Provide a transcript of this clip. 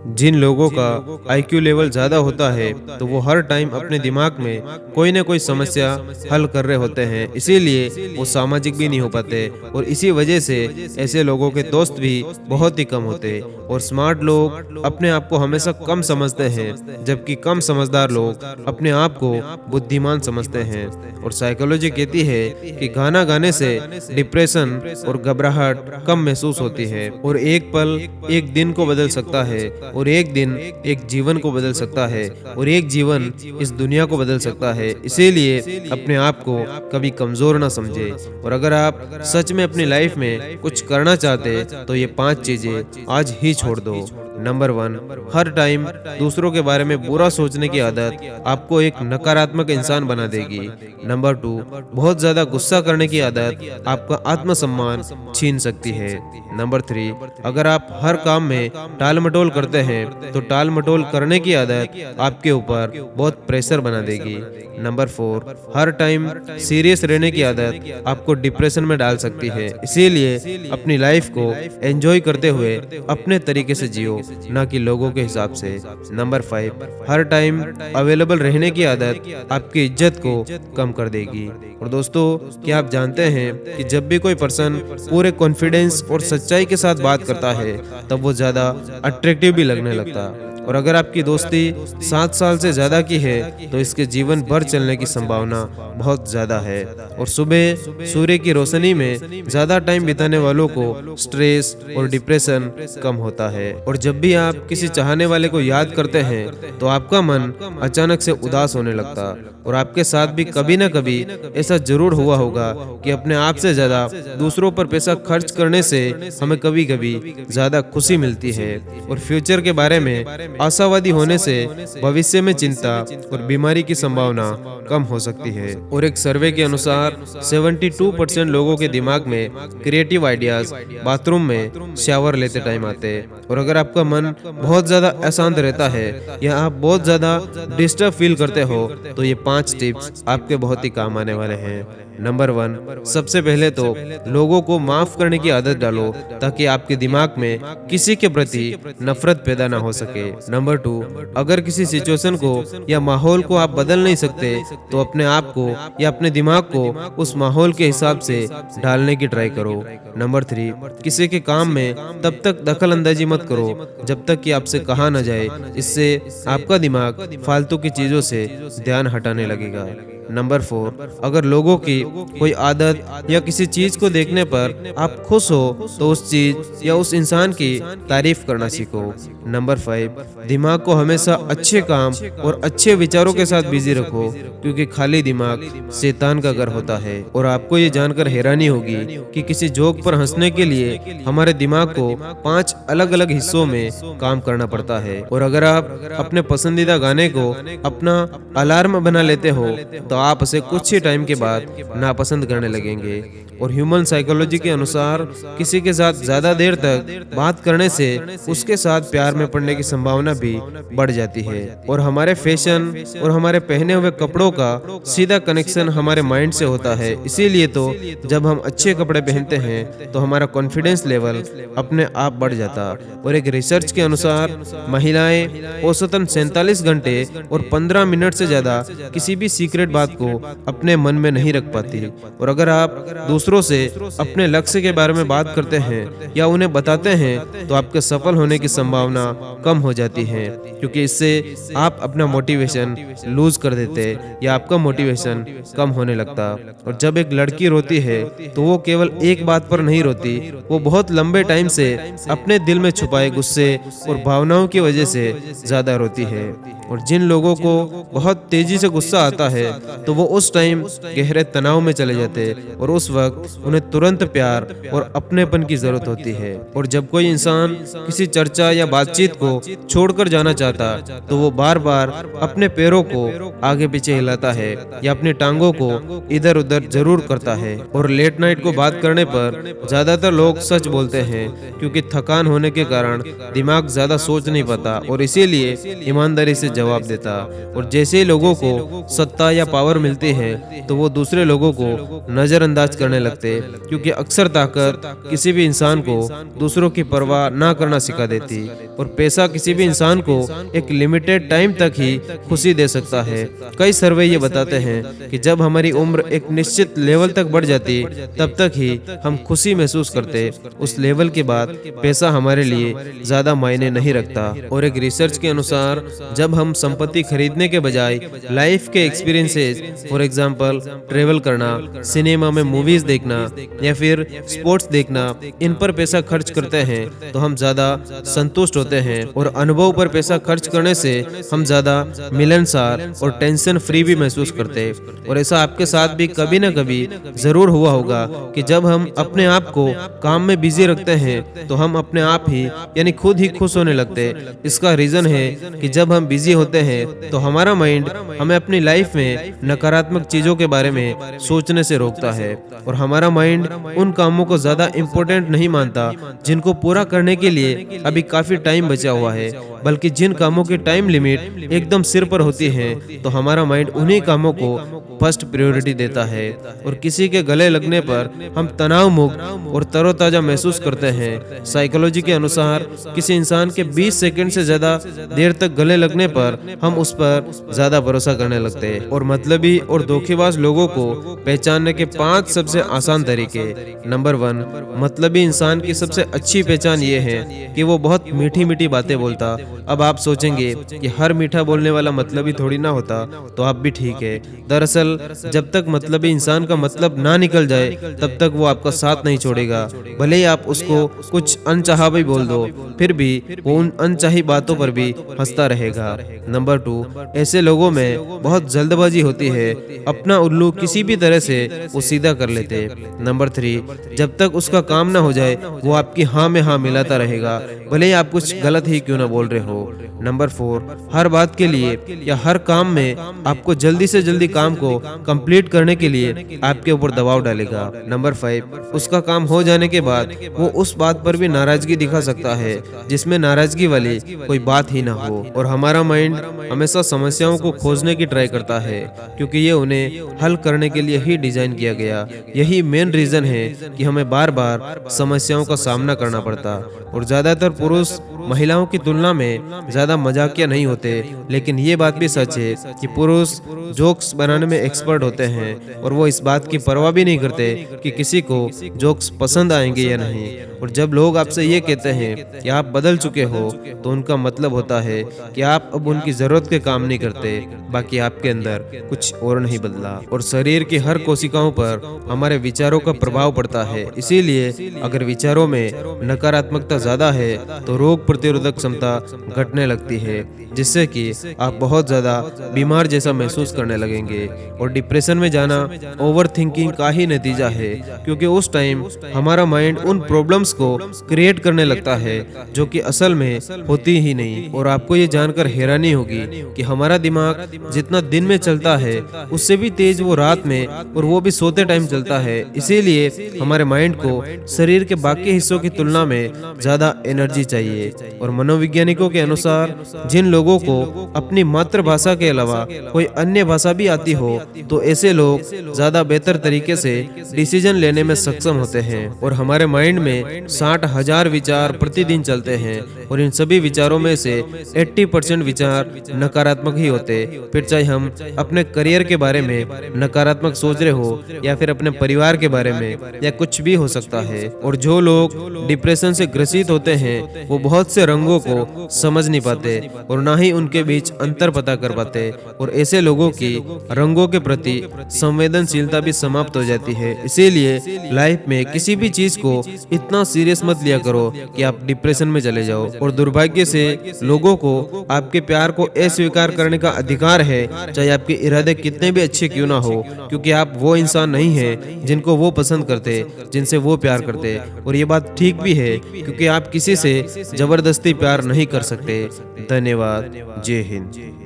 जिन लोगों का IQ level ज़्यादा होता है तो वो हर टाइम अपने दिमाग में कोई ना कोई समस्या हल कर रहे होते हैं, इसीलिए वो सामाजिक भी नहीं हो पाते और इसी वजह से ऐसे लोगों के दोस्त भी बहुत ही कम होते। और स्मार्ट लोग अपने आप को हमेशा कम समझते हैं, जबकि कम समझदार लोग अपने आप को बुद्धिमान समझते हैं। और साइकोलॉजी कहती है कि गाना गाने से डिप्रेशन और घबराहट कम महसूस होती है और एक पल एक दिन को बदल सकता है और एक दिन एक जीवन को बदल सकता है और एक जीवन इस दुनिया को बदल सकता है। इसीलिए अपने आप को कभी कमजोर ना समझे। और अगर आप सच में अपनी लाइफ में कुछ करना चाहते तो ये 5 चीजें आज ही छोड़ दो। नंबर 1, हर टाइम दूसरों के बारे में बुरा सोचने की आदत आपको एक नकारात्मक इंसान बना देगी। नंबर 2, बहुत ज्यादा गुस्सा करने की आदत आपका आत्मसम्मान छीन सकती है। नंबर 3, अगर आप हर काम में टाल मटोल करते हैं तो टाल मटोल करने की आदत आपके ऊपर बहुत प्रेशर बना देगी। नंबर 4, हर टाइम सीरियस रहने की आदत आपको डिप्रेशन में डाल सकती है। इसीलिए अपनी लाइफ को एंजॉय करते हुए अपने तरीके से जियो, ना कि लोगों के हिसाब से। नंबर 5, हर टाइम अवेलेबल रहने की आदत आपकी इज्जत को कम कर देगी। और दोस्तों, क्या आप जानते हैं कि जब भी कोई पर्सन पूरे कॉन्फिडेंस और सच्चाई के साथ बात करता है तब वो ज्यादा अट्रैक्टिव भी लगने लगता है। और अगर आपकी दोस्ती 7 साल से ज्यादा की है तो इसके जीवन भर चलने की संभावना बहुत ज्यादा है। और सुबह सूर्य की रोशनी में ज्यादा टाइम बिताने वालों को स्ट्रेस और डिप्रेशन कम होता है। और जब भी आप किसी चाहने वाले को याद करते हैं तो आपका मन अचानक से उदास होने लगता। और आपके साथ भी कभी ना कभी ऐसा जरूर हुआ होगा कि अपने आप से ज्यादा दूसरों पर पैसा खर्च करने से हमें कभी कभी ज्यादा खुशी मिलती है। और फ्यूचर के बारे में आशावादी होने से भविष्य में चिंता और बीमारी की संभावना कम हो सकती है। और एक सर्वे के अनुसार 72% लोगों के दिमाग में क्रिएटिव आइडियाज बाथरूम में शावर लेते टाइम आते हैं। और अगर आपका मन बहुत ज्यादा अशांत रहता है या आप बहुत ज्यादा डिस्टर्ब फील करते हो तो ये 5 टिप्स आपके बहुत ही काम आने वाले हैं। नंबर 1, सबसे पहले तो लोगों को माफ करने की आदत डालो ताकि आपके दिमाग में किसी के प्रति नफरत पैदा ना हो सके। नंबर 2, अगर किसी सिचुएशन को या माहौल को आप बदल नहीं सकते तो अपने आप को या अपने दिमाग को उस माहौल के हिसाब से ढालने की ट्राई करो। नंबर 3, किसी के काम में तब तक दखल अंदाजी मत करो जब तक कि आपसे कहा न जाए, इससे आपका दिमाग फालतू की चीजों से ध्यान हटाने लगेगा। नंबर 4, अगर लोगों की कोई आदत या किसी चीज को देखने पर आप खुश हो तो उस चीज या उस इंसान की तारीफ करना सीखो। नंबर 5, दिमाग को हमेशा अच्छे काम और अच्छे विचारों के साथ बिजी रखो क्योंकि खाली दिमाग शैतान का घर होता है। और आपको ये जानकर हैरानी होगी कि किसी जोक पर हंसने के लिए हमारे दिमाग को 5 अलग अलग हिस्सों में काम करना पड़ता है। और अगर आप अपने पसंदीदा गाने को अपना अलार्म बना लेते हो तो आप उसे कुछ ही टाइम के बाद नापसंद करने लगेंगे। और ह्यूमन साइकोलॉजी के अनुसार किसी के साथ ज्यादा देर तक बात करने से उसके साथ प्यार में पड़ने की संभावना भी बढ़ जाती है। और हमारे फैशन और हमारे पहने हुए कपड़ों का सीधा कनेक्शन हमारे माइंड से होता है। इसीलिए तो जब हम अच्छे कपड़े पहनते हैं तो हमारा कॉन्फिडेंस लेवल अपने आप बढ़ जाता। और एक रिसर्च के अनुसार महिलाएं औसतन 47 घंटे और 15 मिनट से ज्यादा किसी भी सीक्रेट बात को अपने मन में नहीं रख पाती। और अगर आप दूसरों से अपने लक्ष्य के बारे में बात करते हैं या उन्हें बताते हैं तो आपके सफल होने की संभावना कम हो जाती है क्योंकि इससे आप अपना मोटिवेशन लूज कर देते या आपका मोटिवेशन कम होने लगता। और जब एक लड़की रोती है तो वो केवल एक बात पर नहीं रोती, वो बहुत लंबे टाइम से अपने दिल में छुपाए गुस्से और भावनाओं की वजह से ज्यादा रोती है। और जिन लोगों को बहुत तेजी से गुस्सा आता है तो वो उस टाइम गहरे तनाव में चले जाते और उस वक्त उन्हें तुरंत प्यार और अपनेपन की जरूरत होती है। और जब कोई इंसान किसी चर्चा या बातचीत को छोड़कर जाना चाहता तो वो बार बार अपने पैरों को आगे पीछे हिलाता है या अपनी टांगों को इधर उधर जरूर करता है। और लेट नाइट को बात करने पर ज्यादातर लोग सच बोलते हैं क्योंकि थकान होने के कारण दिमाग ज्यादा सोच नहीं पाता और इसीलिए ईमानदारी से जवाब देता। और जैसे लोगों को सत्ता या पावर मिलती है तो वो दूसरे लोगों को नजरअंदाज करने लगते, क्योंकि अक्सर ताकत किसी भी इंसान को दूसरों की परवाह ना करना सिखा देती। और पैसा किसी भी इंसान को एक लिमिटेड टाइम तक ही खुशी दे सकता है। कई सर्वे ये बताते हैं कि जब हमारी उम्र एक निश्चित लेवल तक बढ़ जाती तब तक ही हम खुशी महसूस करते। उस लेवल के बाद पैसा हमारे लिए ज्यादा मायने नहीं रखता। और एक रिसर्च के अनुसार जब हम संपत्ति खरीदने के बजाय लाइफ के एक्सपीरियंसेस, फॉर एग्जांपल ट्रेवल करना, सिनेमा में मूवीज देखना या फिर स्पोर्ट्स देखना, इन पर पैसा खर्च करते हैं तो हम ज्यादा संतुष्ट होते हैं। और अनुभव पर पैसा खर्च करने से हम ज्यादा मिलनसार और टेंशन फ्री भी महसूस करते। और ऐसा आपके साथ भी कभी ना कभी जरूर हुआ होगा कि जब हम अपने आप को काम में बिजी रखते हैं तो हम अपने आप ही यानी खुद ही खुश होने लगते। इसका रीजन है कि जब हम बिजी होते हैं तो हमारा माइंड हमें अपनी लाइफ में नकारात्मक चीजों के बारे में सोचने से रोकता है। और हमारा माइंड उन कामों को ज्यादा इम्पोर्टेंट नहीं मानता जिनको पूरा करने के लिए अभी काफी टाइम बचा हुआ है, बल्कि जिन कामों की टाइम लिमिट एकदम सिर पर होती है तो हमारा माइंड उन्हीं कामों को फर्स्ट प्रायोरिटी देता है। और किसी के गले लगने पर हम तनाव मुक्त और तरोताजा महसूस करते हैं। साइकोलॉजी के अनुसार किसी इंसान के 20 सेकंड से ज्यादा देर तक गले लगने पर हम उस पर ज्यादा भरोसा करने लगते हैं। और मतलबी और धोखेबाज लोगों को पहचानने के 5 सबसे आसान तरीके। नंबर 1, मतलबी इंसान की सबसे अच्छी पहचान ये है कि वो बहुत मीठी मीठी बातें बोलता। अब आप सोचेंगे कि हर मीठा बोलने वाला मतलबी थोड़ी ना होता, तो आप भी ठीक है। दरअसल जब तक मतलबी इंसान का मतलब ना निकल जाए तब तक वो आपका साथ नहीं छोड़ेगा। भले ही आप उसको कुछ अनचाहा भी बोल दो, फिर भी वो उन अनचाही बातों पर भी हंसता रहेगा। नंबर 2, ऐसे लोगों में बहुत जल्दबाजी होती है। अपना उल्लू किसी भी तरह से वो सीधा कर लेते। नंबर 3, जब तक उसका काम ना हो जाए वो आपकी हाँ में हाँ मिलाता रहेगा, भले ही आप कुछ गलत ही क्यों ना बोल रहे हो। नंबर 4, हर बात के लिए या हर काम में आपको जल्दी से जल्दी काम को कंप्लीट करने के लिए आपके ऊपर दबाव डालेगा। नंबर 5, उसका काम हो जाने के बाद वो उस बात पर भी नाराजगी दिखा सकता है जिसमें नाराजगी वाली कोई बात ही ना हो। और हमारा माइंड हमेशा समस्याओं को खोजने की ट्राई करता है, क्योंकि ये उन्हें हल करने के लिए ही डिजाइन किया गया। यही मेन रीजन है कि हमें बार बार समस्याओं का सामना करना पड़ता। और ज्यादातर पुरुष महिलाओं की तुलना में ज्यादा मजाकिया नहीं होते, लेकिन ये बात भी सच है कि पुरुष जोक्स बनाने में एक्सपर्ट होते हैं और वो इस बात की परवाह भी नहीं करते कि किसी को जोक्स पसंद आएंगे या नहीं। और जब लोग आपसे ये कहते हैं कि आप बदल चुके हो तो उनका मतलब होता है कि आप अब उनकी जरूरत के काम नहीं करते, बाकी आपके अंदर कुछ और नहीं बदला। और शरीर की हर कोशिकाओं पर हमारे विचारों का प्रभाव पड़ता है। इसीलिए अगर विचारों में नकारात्मकता ज्यादा है तो रोग प्रतिरोधक क्षमता घटने लगती है, जिससे कि आप बहुत ज्यादा बीमार जैसा महसूस करने लगेंगे। और डिप्रेशन में जाना ओवर थिंकिंग का ही नतीजा है, क्योंकि उस टाइम हमारा माइंड उन प्रॉब्लम्स को क्रिएट करने लगता है जो कि असल में होती ही नहीं। और आपको ये जानकर हैरानी होगी कि हमारा दिमाग जितना दिन में चलता है उससे भी तेज वो रात में, और वो भी सोते टाइम चलता है। इसीलिए हमारे माइंड को शरीर के बाकी हिस्सों की तुलना में ज्यादा एनर्जी चाहिए। और मनोवैज्ञानिकों के अनुसार जिन लोगों को अपनी मातृभाषा के अलावा कोई अन्य भाषा भी आती हो तो ऐसे लोग ज्यादा बेहतर तरीके से डिसीजन लेने में सक्षम होते हैं। और हमारे माइंड में 60,000 विचार प्रतिदिन चलते हैं और इन सभी विचारों में से 80% विचार नकारात्मक ही होते। फिर चाहे हम अपने करियर के बारे में नकारात्मक सोच रहे हो या फिर अपने परिवार के बारे में या कुछ भी हो सकता है। और जो लोग डिप्रेशन से ग्रसित होते हैं वो बहुत से रंगों को समझ नहीं पाते और ना ही उनके बीच अंतर पता कर पाते, और ऐसे लोगों की रंगों के प्रति संवेदनशीलता भी समाप्त हो जाती है। इसीलिए लाइफ में किसी भी चीज को इतना सीरियस मत लिया करो कि आप डिप्रेशन में चले जाओ। और दुर्भाग्य से लोगों को आपके प्यार को अस्वीकार करने का अधिकार है, चाहे आपके इरादे कितने भी अच्छे क्यों ना हो, क्योंकि आप वो इंसान नहीं हैं जिनको वो पसंद करते, जिनसे वो प्यार करते। और ये बात ठीक भी है, क्योंकि आप किसी से जबरदस्ती प्यार नहीं कर सकते। धन्यवाद। जय हिंद।